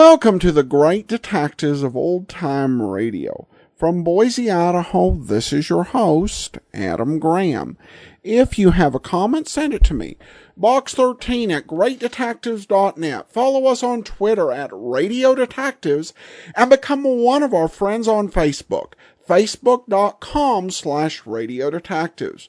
Welcome to the Great Detectives of Old Time Radio. From Boise, Idaho, this is your host, Adam Graham. If you have a comment, send it to me. Box13 at greatdetectives.net. Follow us on Twitter at Radio Detectives and become one of our friends on Facebook. Facebook.com/Radio Detectives.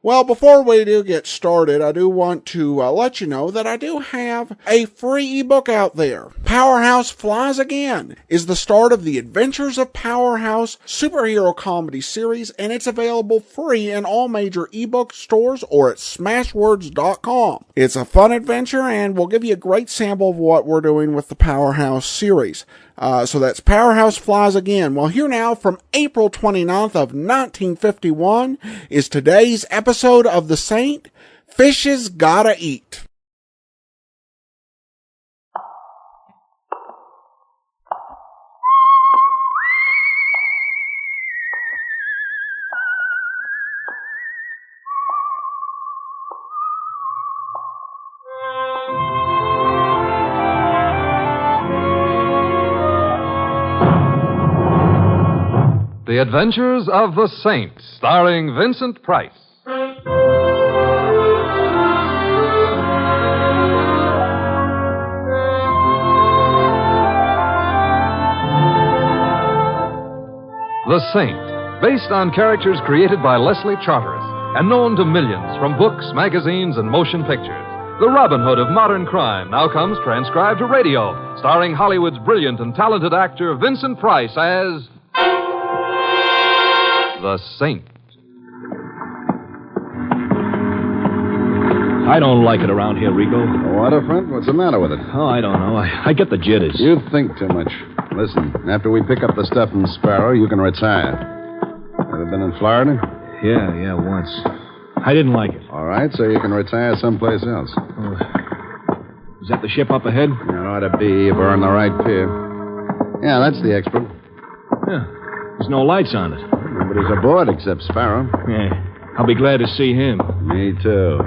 Well, before we do get started, I do want to let you know that I do have a free ebook out there. Powerhouse Flies Again is the start of the Adventures of Powerhouse superhero comedy series, and it's available free in all major ebook stores or at smashwords.com. It's a fun adventure and will give you a great sample of what we're doing with the Powerhouse series. So that's Powerhouse Flies Again. Well, here now from April 29th of 1951 is today's episode of The Saint, Fishes Gotta Eat. The Adventures of the Saint, starring Vincent Price. The Saint, based on characters created by Leslie Charteris and known to millions from books, magazines, and motion pictures. The Robin Hood of modern crime now comes transcribed to radio, starring Hollywood's brilliant and talented actor Vincent Price as The Saint. I don't like it around here, Rico. Waterfront? What's the matter with it? Oh, I don't know. I get the jitters. You think too much. Listen, after we pick up the stuff in Sparrow, you can retire. Ever been in Florida? Yeah, once. I didn't like it. All right, so you can retire someplace else. Oh. Is that the ship up ahead? It ought to be if we're on the right pier. Yeah, that's the expert. Yeah. There's no lights on it. Nobody's aboard except Sparrow. Yeah. I'll be glad to see him. Me too.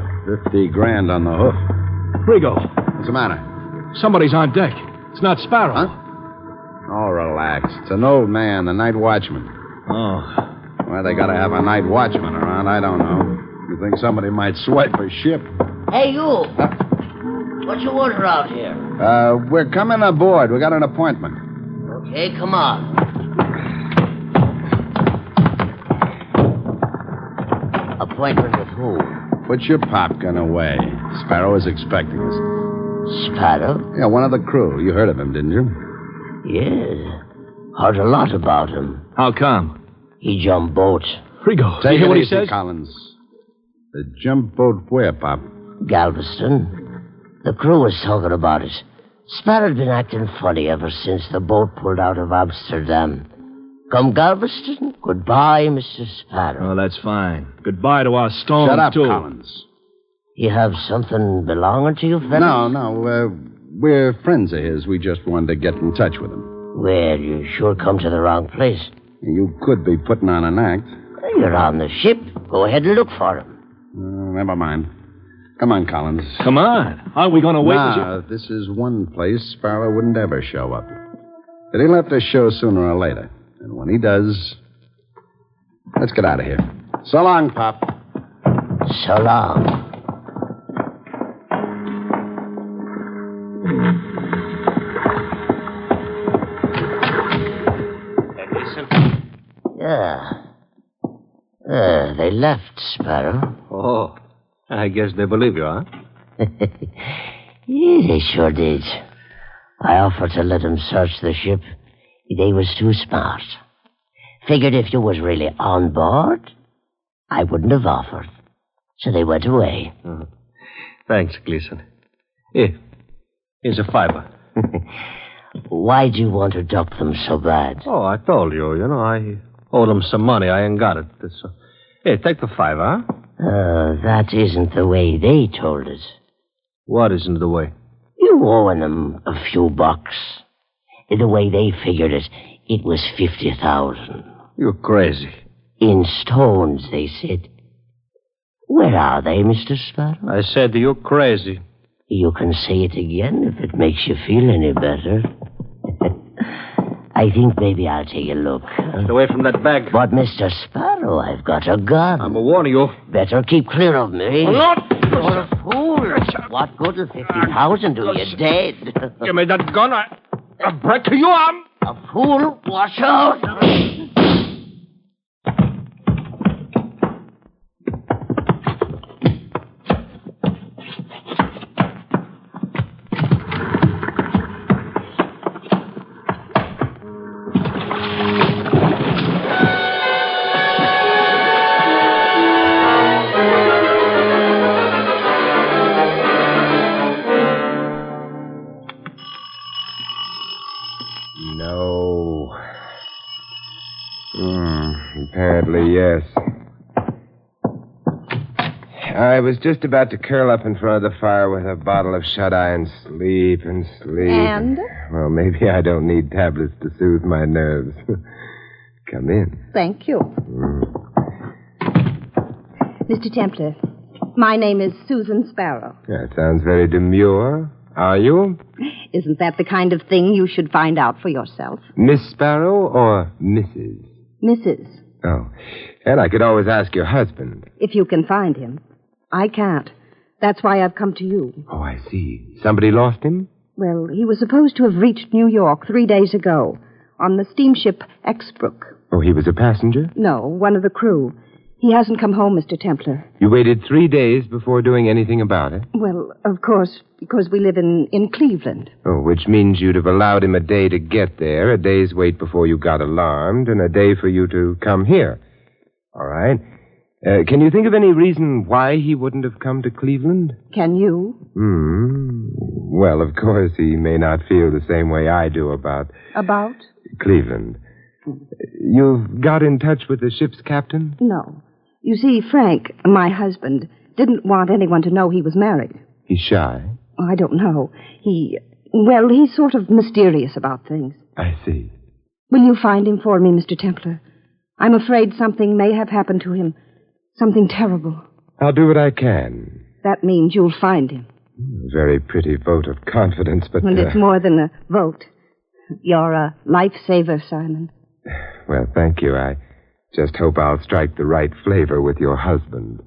50 grand on the hoof. Rigo. What's the matter? Somebody's on deck. It's not Sparrow. Huh? Oh, relax. It's an old man, the night watchman. Oh. Why they gotta have a night watchman around, I don't know. You think somebody might swipe a ship? Hey, you. What's your order out here? We're coming aboard. We got an appointment. Okay, come on. Appointment with who? Put your popgun away. Sparrow is expecting us. Sparrow? Yeah, one of the crew. You heard of him, didn't you? Yeah. Heard a lot about him. How come? He jumped boats. Rigo, Take you hear it what he easy, says? Collins. The jump boat where, Pop? Galveston. The crew was talking about it. Sparrow'd been acting funny ever since the boat pulled out of Amsterdam. Come Galveston, goodbye, Mr. Sparrow. Oh, that's fine. Goodbye to our stone, Shut up, too. Collins. You have something belonging to you, fellas? No. We're friends of his. We just wanted to get in touch with him. Well, you sure come to the wrong place. You could be putting on an act. You're on the ship. Go ahead and look for him. Never mind. Come on, Collins. Come on. Aren't we going to wait? This is one place Sparrow wouldn't ever show up. But he'll have to show sooner or later. And when he does, let's get out of here. So long, Pop. So long. Yeah. They left, Sparrow. Oh, I guess they believe you, huh? Yeah, they sure did. I offered to let them search the ship. They was too smart. Figured if you was really on board, I wouldn't have offered. So they went away. Thanks, Gleason. Here, here's a $5. Why do you want to duck them so bad? Oh, I told you. I owe them some money. I ain't got it. Here, take the $5, huh? That isn't the way they told it. What isn't the way? You owing them a few bucks. The way they figured it, it was 50,000. You're crazy. In stones, they said. Where are they, Mr. Sparrow? I said you're crazy. You can say it again if it makes you feel any better. I think maybe I'll take a look. Get away from that bag. But, Mr. Sparrow, I've got a gun. I'm warning you. Better keep clear of me. I'm not. You're a fool. What good will 50,000 do you dead? Give me that gun. I'll break your arm. A fool? Watch out. No. Apparently, yes. I was just about to curl up in front of the fire with a bottle of shut-eye and sleep and sleep. And? Well, maybe I don't need tablets to soothe my nerves. Come in. Thank you. Mr. Templar, my name is Susan Sparrow. That sounds very demure. Are you? Isn't that the kind of thing you should find out for yourself? Miss Sparrow or Mrs.? Mrs. Oh. And I could always ask your husband. If you can find him. I can't. That's why I've come to you. Oh, I see. Somebody lost him? Well, he was supposed to have reached New York 3 days ago on the steamship Exbrook. Oh, he was a passenger? No, one of the crew. He hasn't come home, Mr. Templar. You waited 3 days before doing anything about it? Well, of course, because we live in Cleveland. Oh, which means you'd have allowed him a day to get there, a day's wait before you got alarmed, and a day for you to come here. All right. Can you think of any reason why he wouldn't have come to Cleveland? Can you? Well, of course, he may not feel the same way I do about... About? Cleveland. You've got in touch with the ship's captain? No. You see, Frank, my husband, didn't want anyone to know he was married. He's shy? I don't know. He's sort of mysterious about things. I see. Will you find him for me, Mr. Templar? I'm afraid something may have happened to him. Something terrible. I'll do what I can. That means you'll find him. A very pretty vote of confidence, but... And it's more than a vote. You're a lifesaver, Simon. Well, thank you. I just hope I'll strike the right flavor with your husband.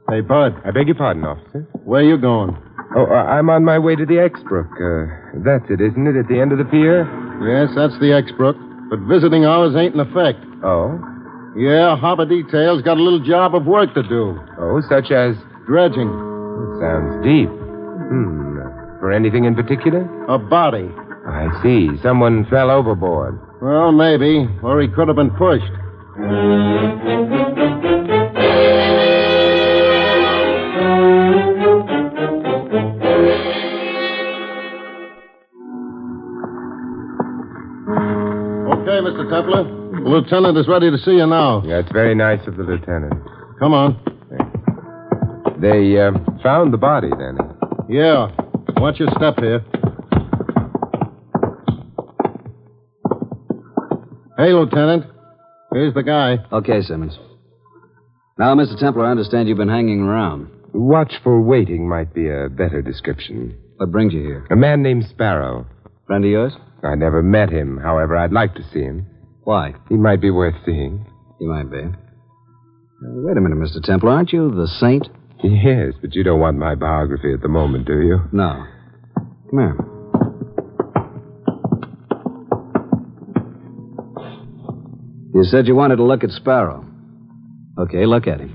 Hey, Bud. I beg your pardon, officer. Where you going? Oh, I'm on my way to the Exbrook. That's it, isn't it, at the end of the pier? Yes, that's the Exbrook. But visiting hours ain't in effect. Oh? Yeah, Harbor Detail's got a little job of work to do. Oh, such as? Dredging. It sounds deep. For anything in particular? A body. I see. Someone fell overboard. Well, maybe. Or he could have been pushed. Okay, Mr. Templar. The lieutenant is ready to see you now. That's very nice of the lieutenant. Come on. They found the body, then? Yeah. Watch your step here. Hey, Lieutenant. Here's the guy. Okay, Simmons. Now, Mr. Templar, I understand you've been hanging around. Watchful waiting might be a better description. What brings you here? A man named Sparrow. Friend of yours? I never met him. However, I'd like to see him. Why? He might be worth seeing. He might be. Wait a minute, Mr. Templar. Aren't you the saint? Yes, but you don't want my biography at the moment, do you? No. Come here. You said you wanted to look at Sparrow. Okay, look at him.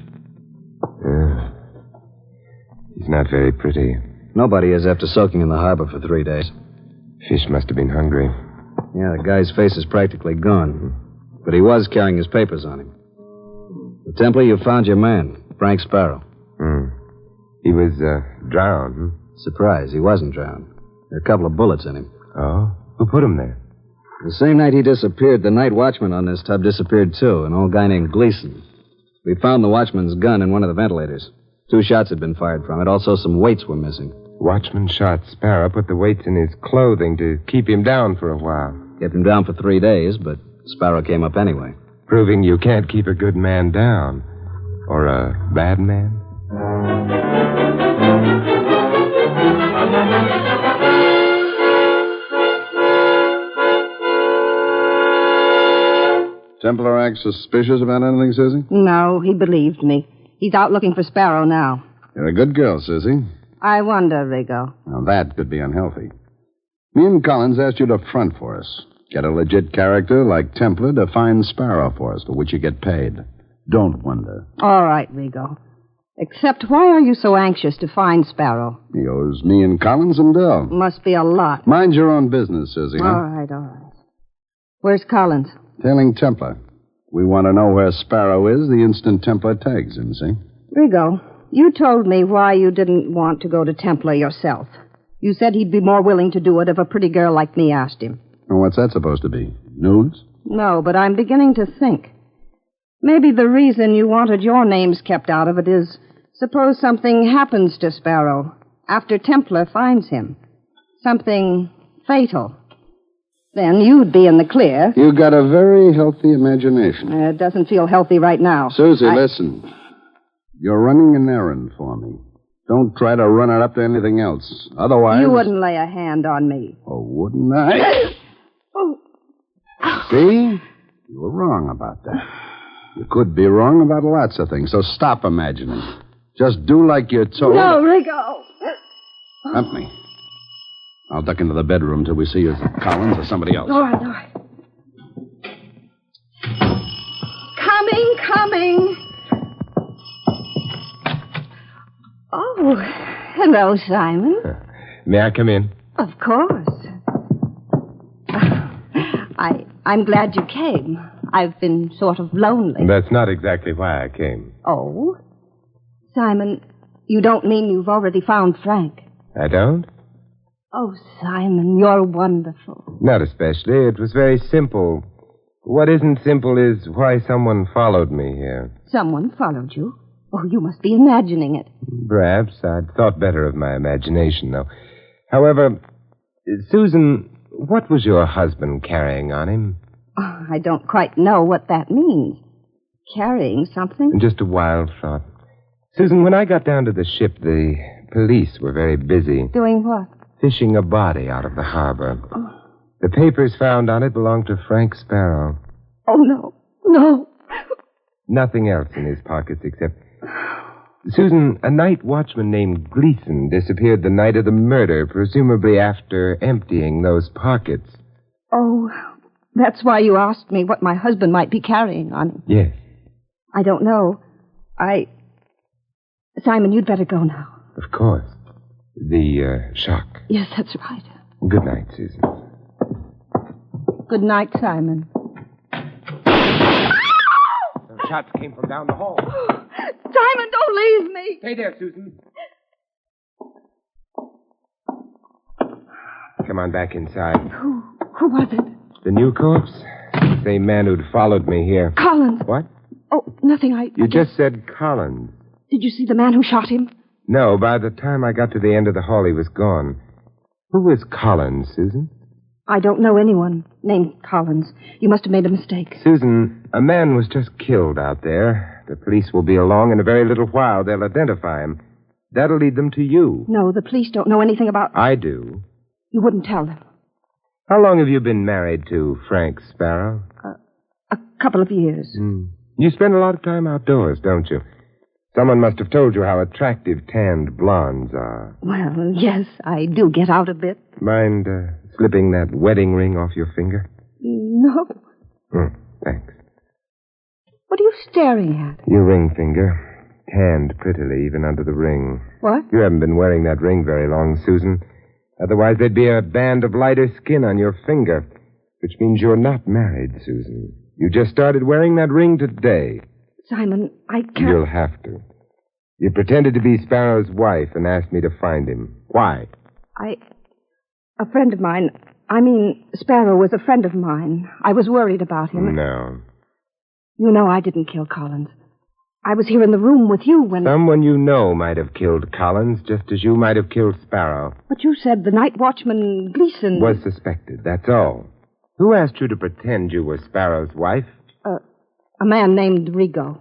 He's not very pretty. Nobody is after soaking in the harbor for 3 days. Fish must have been hungry. Yeah, the guy's face is practically gone. But he was carrying his papers on him. The Templar, you found your man, Frank Sparrow. He was drowned. Surprise, he wasn't drowned. There are a couple of bullets in him. Oh? Who put him there? The same night he disappeared, the night watchman on this tub disappeared, too, an old guy named Gleason. We found the watchman's gun in one of the ventilators. 2 shots had been fired from it. Also, some weights were missing. Watchman shot Sparrow, put the weights in his clothing to keep him down for a while. Kept him down for 3 days, but Sparrow came up anyway. Proving you can't keep a good man down. Or a bad man? Templar act suspicious about anything, Susie? No, he believed me. He's out looking for Sparrow now. You're a good girl, Susie. I wonder, Rigo. Now, that could be unhealthy. Me and Collins asked you to front for us. Get a legit character like Templar to find Sparrow for us, for which you get paid. Don't wonder. All right, Rigo. Except, why are you so anxious to find Sparrow? He owes me and Collins some dough. Must be a lot. Mind your own business, Susie, huh? All right. Where's Collins? Tailing Templar. We want to know where Sparrow is the instant Templar tags him, see? Rigo, you told me why you didn't want to go to Templar yourself. You said he'd be more willing to do it if a pretty girl like me asked him. Well, what's that supposed to be? Nudes? No, but I'm beginning to think. Maybe the reason you wanted your names kept out of it is, suppose something happens to Sparrow after Templar finds him. Something fatal. Then you'd be in the clear. You got a very healthy imagination. It doesn't feel healthy right now. Susie, listen. You're running an errand for me. Don't try to run it up to anything else. Otherwise... You wouldn't lay a hand on me. Oh, wouldn't I? Oh. See? You were wrong about that. You could be wrong about lots of things, so stop imagining. Just do like you're told. No, Rigo. Hump me. I'll duck into the bedroom till we see you, Collins or somebody else. All right. Coming. Oh, hello, Simon. May I come in? Of course. I'm glad you came. I've been sort of lonely. That's not exactly why I came. Oh? Simon, you don't mean you've already found Frank? I don't? Oh, Simon, you're wonderful. Not especially. It was very simple. What isn't simple is why someone followed me here. Someone followed you? Oh, you must be imagining it. Perhaps. I'd thought better of my imagination, though. However, Susan, what was your husband carrying on him? Oh, I don't quite know what that means. Carrying something? Just a wild thought. Susan, when I got down to the ship, the police were very busy. Doing what? Fishing a body out of the harbor. Oh. The papers found on it belonged to Frank Sparrow. Oh, no. Nothing else in his pockets except... Susan, a night watchman named Gleason disappeared the night of the murder, presumably after emptying those pockets. Oh, that's why you asked me what my husband might be carrying on him. Yes. I don't know. Simon, you'd better go now. Of course. The shock. Yes, that's right. Good night, Susan. Good night, Simon. Those shots came from down the hall. Simon, don't leave me. Stay there, Susan. Come on back inside. Who was it? The new corpse? The same man who'd followed me here. Collins. What? Oh, nothing. You just said Collins. Did you see the man who shot him? No, by the time I got to the end of the hall, he was gone. Who is Collins, Susan? I don't know anyone named Collins. You must have made a mistake. Susan, a man was just killed out there. The police will be along in a very little while. They'll identify him. That'll lead them to you. No, the police don't know anything about... I do. You wouldn't tell them. How long have you been married to Frank Sparrow? A couple of years. You spend a lot of time outdoors, don't you? Someone must have told you how attractive tanned blondes are. Well, yes, I do get out a bit. Mind slipping that wedding ring off your finger? No. Thanks. What are you staring at? Your ring finger. Tanned prettily, even under the ring. What? You haven't been wearing that ring very long, Susan. Otherwise, there'd be a band of lighter skin on your finger, which means you're not married, Susan. You just started wearing that ring today. Simon, I can't... You'll have to. You pretended to be Sparrow's wife and asked me to find him. Why? A friend of mine... Sparrow was a friend of mine. I was worried about him. No. You know I didn't kill Collins. I was here in the room with you when... Someone you know might have killed Collins, just as you might have killed Sparrow. But you said the night watchman, Gleason... Was suspected, that's all. Who asked you to pretend you were Sparrow's wife? A man named Rigo.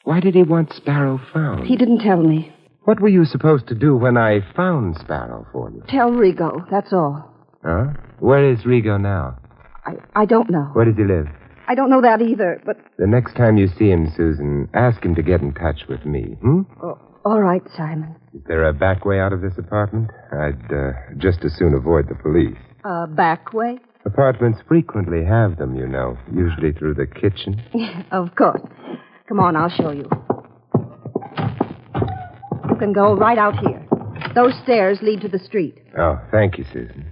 Why did he want Sparrow found? He didn't tell me. What were you supposed to do when I found Sparrow for you? Tell Rigo, that's all. Huh? Where is Rigo now? I don't know. Where does he live? I don't know that either, but... The next time you see him, Susan, ask him to get in touch with me, Oh, all right, Simon. Is there a back way out of this apartment? I'd just as soon avoid the police. Back way? Apartments frequently have them, you know, usually through the kitchen. Of course. Come on, I'll show you. You can go right out here. Those stairs lead to the street. Oh, thank you, Susan.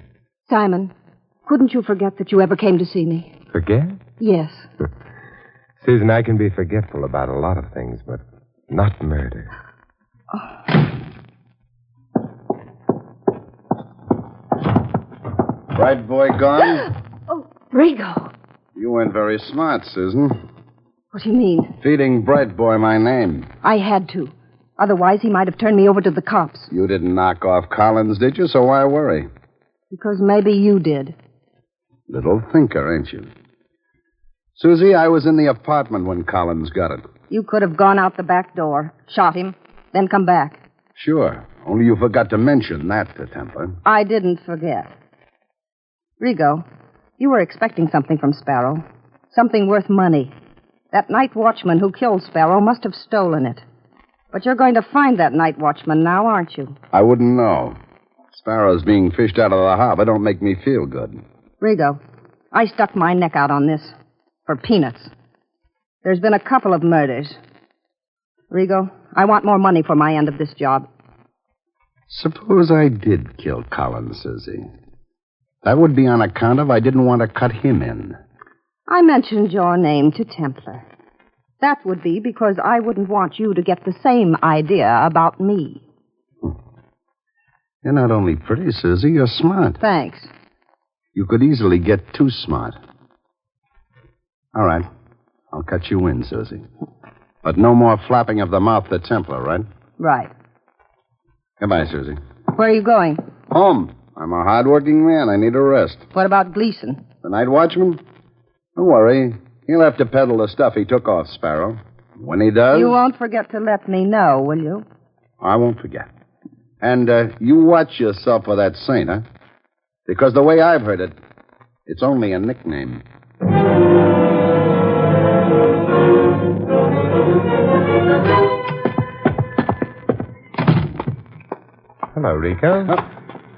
Simon, couldn't you forget that you ever came to see me? Forget? Yes. Susan, I can be forgetful about a lot of things, but not murder. Bright boy gone? Oh, Rigo. You weren't very smart, Susan. What do you mean? Feeding Bright boy my name. I had to. Otherwise, he might have turned me over to the cops. You didn't knock off Collins, did you? So why worry? Because maybe you did. Little thinker, ain't you? Susie, I was in the apartment when Collins got it. You could have gone out the back door, shot him, then come back. Sure. Only you forgot to mention that to Templar. I didn't forget. Rigo, you were expecting something from Sparrow. Something worth money. That night watchman who killed Sparrow must have stolen it. But you're going to find that night watchman now, aren't you? I wouldn't know. Sparrow's being fished out of the harbor don't make me feel good. Rigo, I stuck my neck out on this. For peanuts. There's been a couple of murders. Rigo, I want more money for my end of this job. Suppose I did kill Collins, Susie. That would be on account of I didn't want to cut him in. I mentioned your name to Templar. That would be because I wouldn't want you to get the same idea about me. You're not only pretty, Susie, you're smart. Thanks. You could easily get too smart. All right. I'll cut you in, Susie. But no more flapping of the mouth to Templar, right? Right. Goodbye, Susie. Where are you going? Home. I'm a hard-working man. I need a rest. What about Gleason? The night watchman? Don't worry. He'll have to peddle the stuff he took off Sparrow. When he does... You won't forget to let me know, will you? I won't forget. And you watch yourself for that saint, huh? Because the way I've heard it, it's only a nickname. Hello, Rico.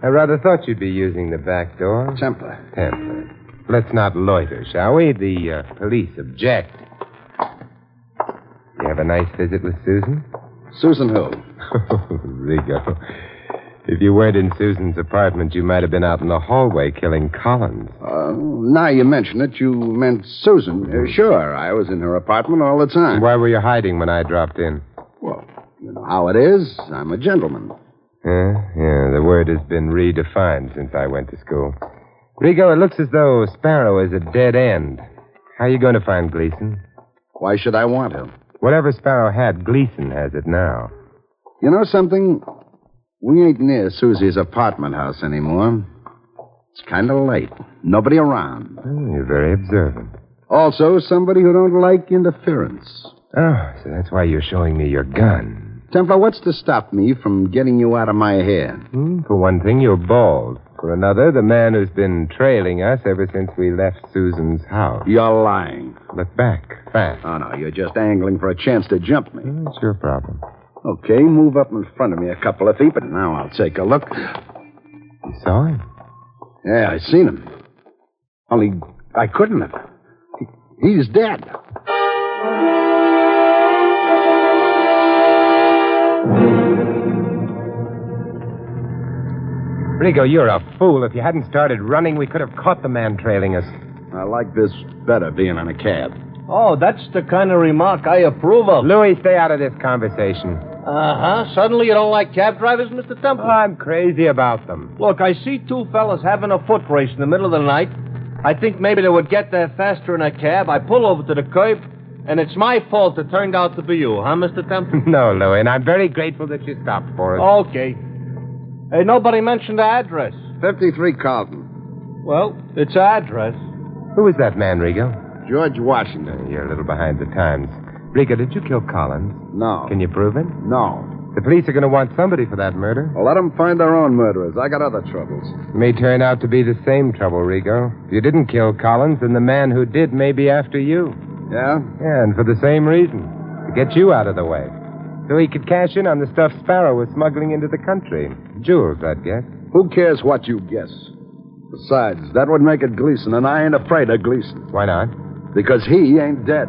I rather thought you'd be using the back door. Templar. Let's not loiter, shall we? The police object. You have a nice visit with Susan? Susan who? Rico. If you weren't in Susan's apartment, you might have been out in the hallway killing Collins. Now you mention it, you meant Susan. Sure, I was in her apartment all the time. Why were you hiding when I dropped in? Well, you know how it is. I'm a gentleman. Yeah, the word has been redefined since I went to school. Rigo, it looks as though Sparrow is a dead end. How are you going to find Gleason? Why should I want him? Whatever Sparrow had, Gleason has it now. You know something? We ain't near Susie's apartment house anymore. It's kind of late. Nobody around. You're very observant. Also, somebody who don't like interference. Oh, so that's why you're showing me your gun. Templar, what's to stop me from getting you out of my hair? For one thing, you're bald. For another, the man who's been trailing us ever since we left Susan's house. You're lying. Look back, fast. Oh, no, you're just angling for a chance to jump me. It's your problem. Okay, move up in front of me a couple of feet, but now I'll take a look. You saw him? Yeah, I seen him. Only I couldn't have. He's dead. Rigo, you're a fool. If you hadn't started running, we could have caught the man trailing us. I like this better, being in a cab. Oh, that's the kind of remark I approve of. Louis, stay out of this conversation. Uh-huh. Suddenly you don't like cab drivers, Mr. Temple? I'm crazy about them. Look, I see two fellas having a foot race in the middle of the night. I think maybe they would get there faster in a cab. I pull over to the curb, and it's my fault it turned out to be you, huh, Mr. Temple? No, Louis, and I'm very grateful that you stopped for us. Okay. Hey, nobody mentioned the address. 53 Carlton. Well, it's address. Who is that man, Rigo? George Washington. You're a little behind the times. Rigo, did you kill Collins? No. Can you prove it? No. The police are going to want somebody for that murder. Well, let them find their own murderers. I got other troubles. It may turn out to be the same trouble, Rigo. If you didn't kill Collins, then the man who did may be after you. Yeah? Yeah, and for the same reason. To get you out of the way. So he could cash in on the stuff Sparrow was smuggling into the country. Jewels, I'd guess. Who cares what you guess? Besides, that would make it Gleason, and I ain't afraid of Gleason. Why not? Because he ain't dead.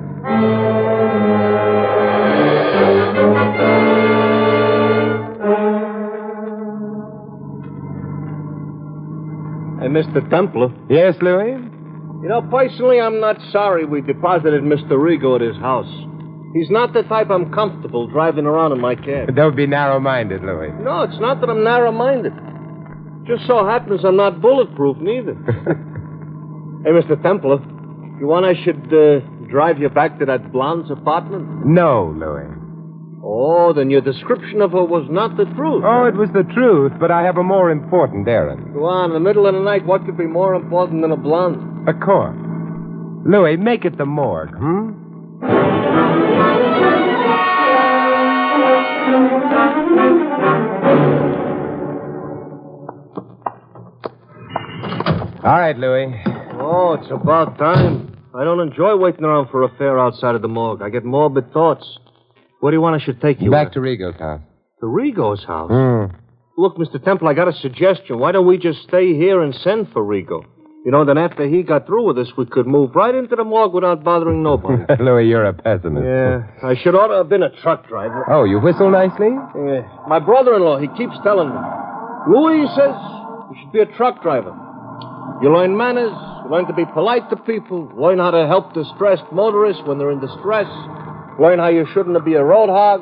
Hey, Mr. Templar. Yes, Louis? You know, personally, I'm not sorry we deposited Mr. Rigo at his house. He's not the type I'm comfortable driving around in my cab. But don't be narrow-minded, Louis. No, it's not that I'm narrow-minded. Just so happens I'm not bulletproof, neither. Hey, Mr. Templar, you want I should drive you back to that blonde's apartment? No, Louis. Oh, then your description of her was not the truth. Oh, it was the truth, but I have a more important errand. Go on, in the middle of the night, what could be more important than a blonde? A corpse. Louis, make it the morgue, All right, Louis. Oh, it's about time. I don't enjoy waiting around for a fare outside of the morgue. I get morbid thoughts. Where do you want I should take you? Back to Rigo's house. To Rigo's house? Look, Mr. Temple, I got a suggestion. Why don't we just stay here and send for Rigo? You know, then after he got through with us, we could move right into the morgue without bothering nobody. Louis, you're a pessimist. Yeah, I should ought to have been a truck driver. Oh, you whistle nicely? Yeah. My brother-in-law, he keeps telling me. Louis, he says, you should be a truck driver. You learn manners, you learn to be polite to people, learn how to help distressed motorists when they're in distress, learn how you shouldn't be a road hog,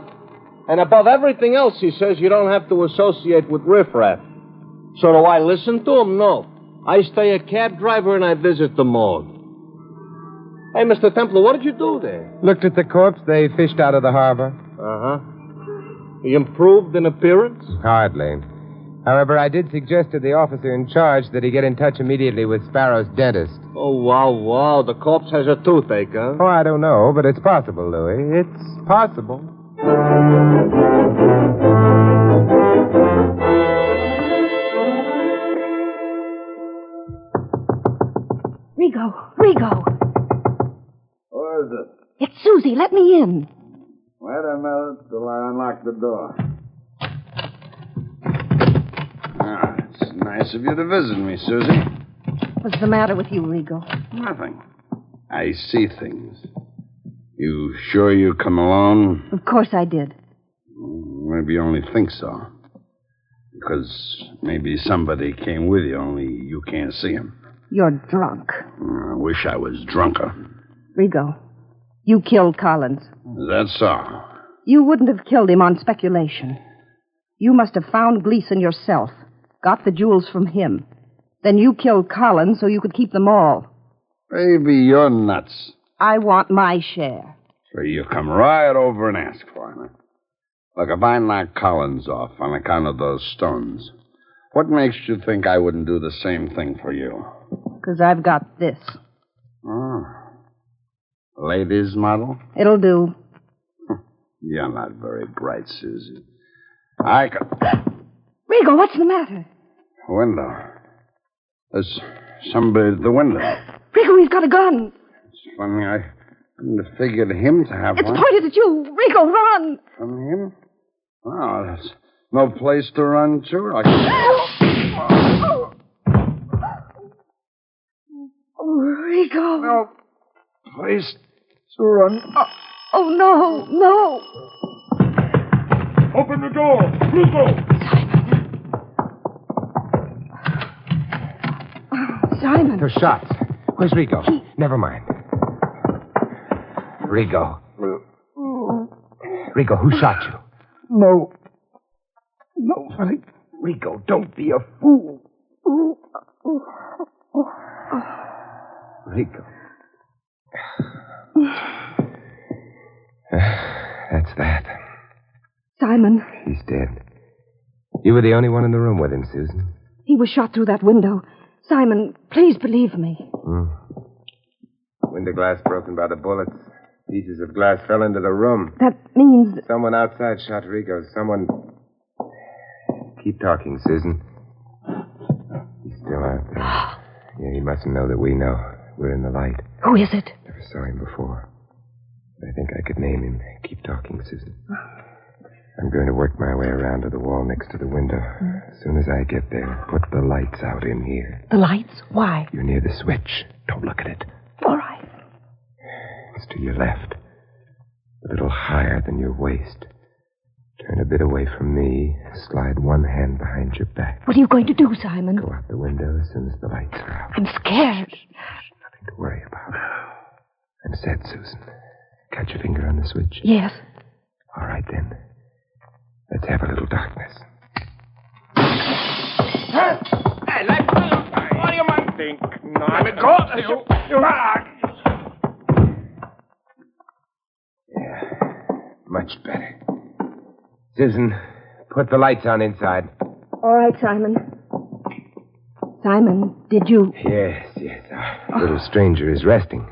and above everything else, he says, you don't have to associate with riffraff. So do I listen to him? No. I stay a cab driver and I visit the morgue. Hey, Mr. Templar, what did you do there? Looked at the corpse they fished out of the harbor. Uh-huh. He improved in appearance? Hardly. However, I did suggest to the officer in charge that he get in touch immediately with Sparrow's dentist. Oh, wow. The corpse has a toothache, huh? Oh, I don't know, but it's possible, Louis. It's possible. Rigo. Who is it? It's Susie. Let me in. Wait a minute till I unlock the door. It's nice of you to visit me, Susie. What's the matter with you, Rigo? Nothing. I see things. You sure you come alone? Of course I did. Maybe you only think so. Because maybe somebody came with you, only you can't see him. You're drunk. I wish I was drunker. Rigo, you killed Collins. That's so. You wouldn't have killed him on speculation. You must have found Gleason yourself, got the jewels from him. Then you killed Collins so you could keep them all. Baby, you're nuts. I want my share. So you come right over and ask for it. Look, if I knock Collins off on account of those stones, what makes you think I wouldn't do the same thing for you? Because I've got this. Oh. Ladies' model? It'll do. You're not very bright, Susie. I could... Rigo, what's the matter? Window. There's somebody at the window. Rigo, he's got a gun. It's funny, I couldn't have figured him to have It's one. pointed at you. Rigo, run. From him? Oh, there's no place to run to. Rigo. No place to run. Oh, no. Open the door. Rigo. Simon. Those shots. Where's Rigo? Never mind. Rigo. Rigo, who shot you? Nobody. Rigo, don't be a fool. Rigo. That's that. Simon. He's dead. You were the only one in the room with him, Susan. He was shot through that window. Simon, please believe me. Window glass broken by the bullets. Pieces of glass fell into the room. That means... Someone outside shot Rigo. Someone... Keep talking, Susan. He's still out there. Yeah, he mustn't know that we know. We're in the light. Who is it? Never saw him before. I think I could name him. Keep talking, Susan. I'm going to work my way around to the wall next to the window. As soon as I get there, put the lights out in here. The lights? Why? You're near the switch. Don't look at it. All right. It's to your left. A little higher than your waist. Turn a bit away from me. Slide one hand behind your back. What are you going to do, Simon? Go out the window as soon as the lights are out. I'm scared. Nothing to worry about. I'm set, Susan. Got your finger on the switch? Yes. All right, then. Let's have a little darkness. Hey, what do you mind? Think not. Yeah, much better. Susan, put the lights on inside. All right, Simon. Simon, did you... Yes. Our little stranger is resting.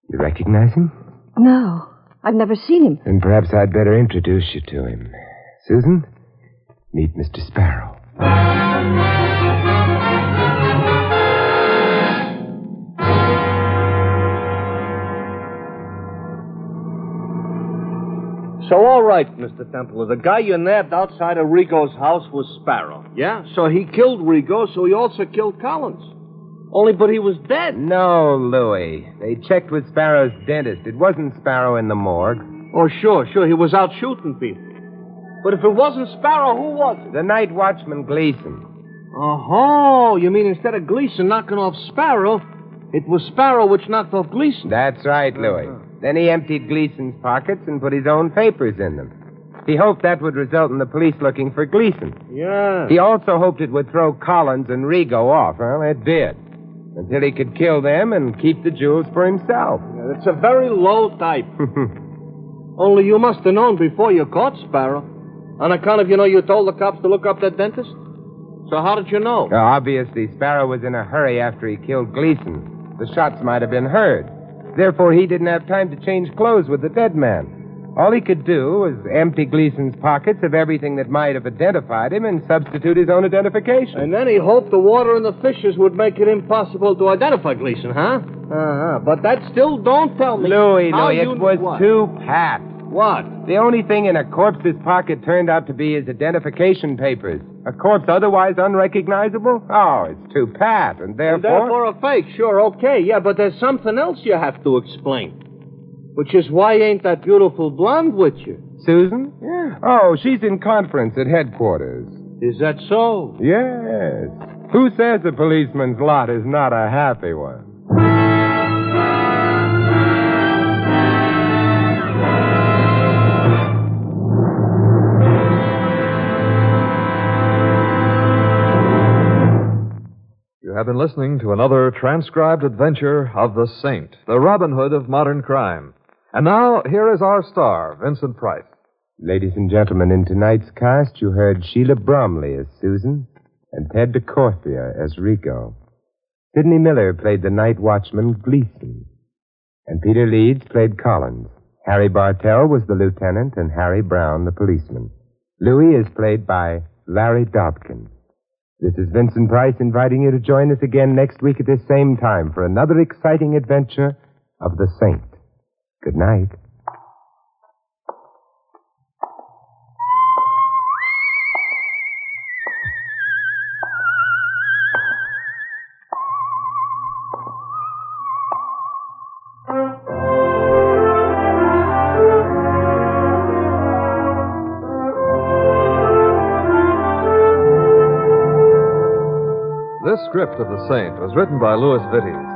You recognize him? No, I've never seen him. Then perhaps I'd better introduce you to him. Susan, meet Mr. Sparrow. So, all right, Mr. Templar. The guy you nabbed outside of Rigo's house was Sparrow. Yeah? So he killed Rigo, so he also killed Collins. But he was dead. No, Louis. They checked with Sparrow's dentist. It wasn't Sparrow in the morgue. Oh, sure. He was out shooting people. But if it wasn't Sparrow, who was it? The night watchman, Gleason. Oh, you mean instead of Gleason knocking off Sparrow, it was Sparrow which knocked off Gleason? That's right, Louis. Then he emptied Gleason's pockets and put his own papers in them. He hoped that would result in the police looking for Gleason. Yeah. He also hoped it would throw Collins and Rigo off. Well, it did. Until he could kill them and keep the jewels for himself. Yeah, it's a very low type. Only you must have known before you caught Sparrow. On account of, you told the cops to look up that dentist? So how did you know? Obviously, Sparrow was in a hurry after he killed Gleason. The shots might have been heard. Therefore, he didn't have time to change clothes with the dead man. All he could do was empty Gleason's pockets of everything that might have identified him and substitute his own identification. And then he hoped the water in the fishes would make it impossible to identify Gleason, huh? Uh-huh. But that still don't tell me... Louis, it was what? too pat. What? The only thing in a corpse's pocket turned out to be his identification papers. A corpse otherwise unrecognizable? Oh, it's too pat, and therefore... a fake, sure, okay. Yeah, but there's something else you have to explain. Which is why ain't that beautiful blonde with you? Susan? Yeah. Oh, she's in conference at headquarters. Is that so? Yes. Who says a policeman's lot is not a happy one? You have been listening to another transcribed adventure of the Saint, the Robin Hood of modern crime. And now, here is our star, Vincent Price. Ladies and gentlemen, in tonight's cast, you heard Sheila Bromley as Susan and Ted DeCorthia as Rigo. Sidney Miller played the night watchman, Gleason. And Peter Leeds played Collins. Harry Bartell was the lieutenant and Harry Brown the policeman. Louis is played by Larry Dobkin. This is Vincent Price inviting you to join us again next week at this same time for another exciting adventure of the Saint. Good night. This script of The Saint was written by Louis Vittes.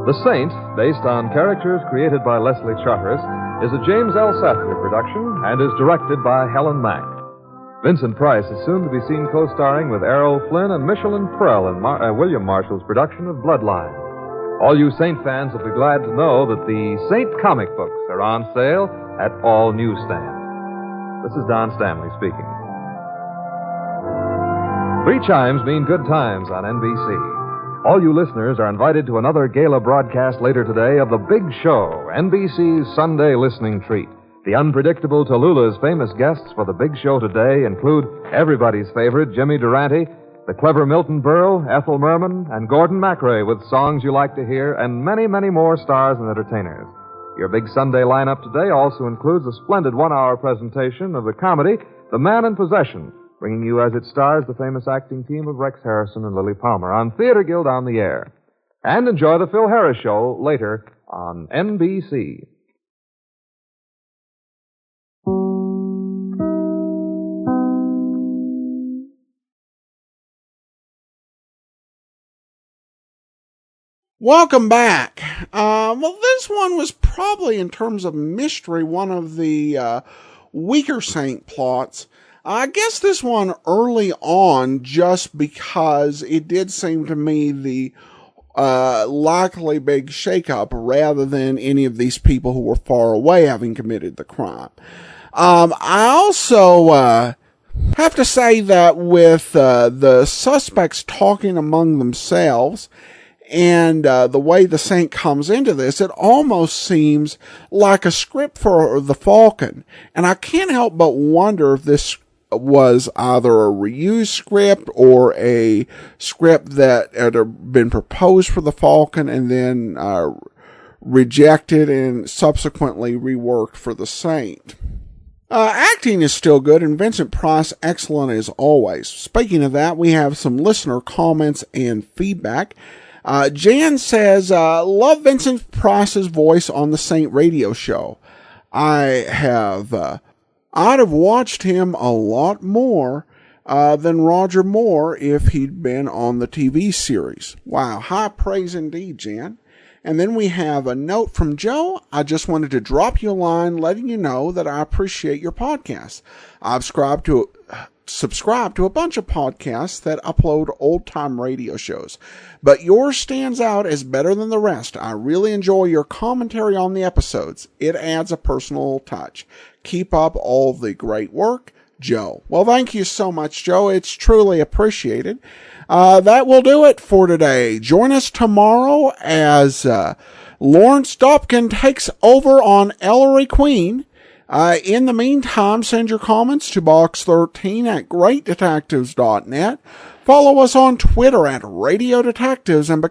The Saint, based on characters created by Leslie Charteris, is a James L. Sattler production and is directed by Helen Mack. Vincent Price is soon to be seen co-starring with Errol Flynn and Michelin Prell in William Marshall's production of Bloodline. All you Saint fans will be glad to know that the Saint comic books are on sale at all newsstands. This is Don Stanley speaking. 3 chimes mean good times on NBC. All you listeners are invited to another gala broadcast later today of The Big Show, NBC's Sunday listening treat. The unpredictable Tallulah's famous guests for The Big Show today include everybody's favorite Jimmy Durante, the clever Milton Berle, Ethel Merman, and Gordon MacRae with songs you like to hear, and many, many more stars and entertainers. Your big Sunday lineup today also includes a splendid one-hour presentation of the comedy The Man in Possession, bringing you as it stars the famous acting team of Rex Harrison and Lily Palmer on Theater Guild on the Air. And enjoy the Phil Harris Show later on NBC. Welcome back. Well, this one was probably, in terms of mystery, one of the weaker Saint plots. I guess this one early on, just because it did seem to me the likely big shakeup rather than any of these people who were far away having committed the crime. I also have to say that with the suspects talking among themselves, and the way the Saint comes into this, it almost seems like a script for The Falcon. And I can't help but wonder if this was either a reused script or a script that had been proposed for The Falcon and then rejected and subsequently reworked for The Saint. Acting is still good, and Vincent Price excellent as always. Speaking of that, we have some listener comments and feedback. Jan says, love Vincent Price's voice on the Saint radio show. I'd have watched him a lot more than Roger Moore if he'd been on the TV series. Wow, high praise indeed, Jan. And then we have a note from Joe. I just wanted to drop you a line letting you know that I appreciate your podcast. I've subscribe to a bunch of podcasts that upload old-time radio shows, but yours stands out as better than the rest. I really enjoy your commentary on the episodes. It adds a personal touch. Keep up all the great work, Joe. Well, thank you so much, Joe. It's truly appreciated. That will do it for today. Join us tomorrow as Lawrence Dobkin takes over on Ellery Queen. In the meantime, send your comments to box13@greatdetectives.net. Follow us on Twitter @RadioDetectives and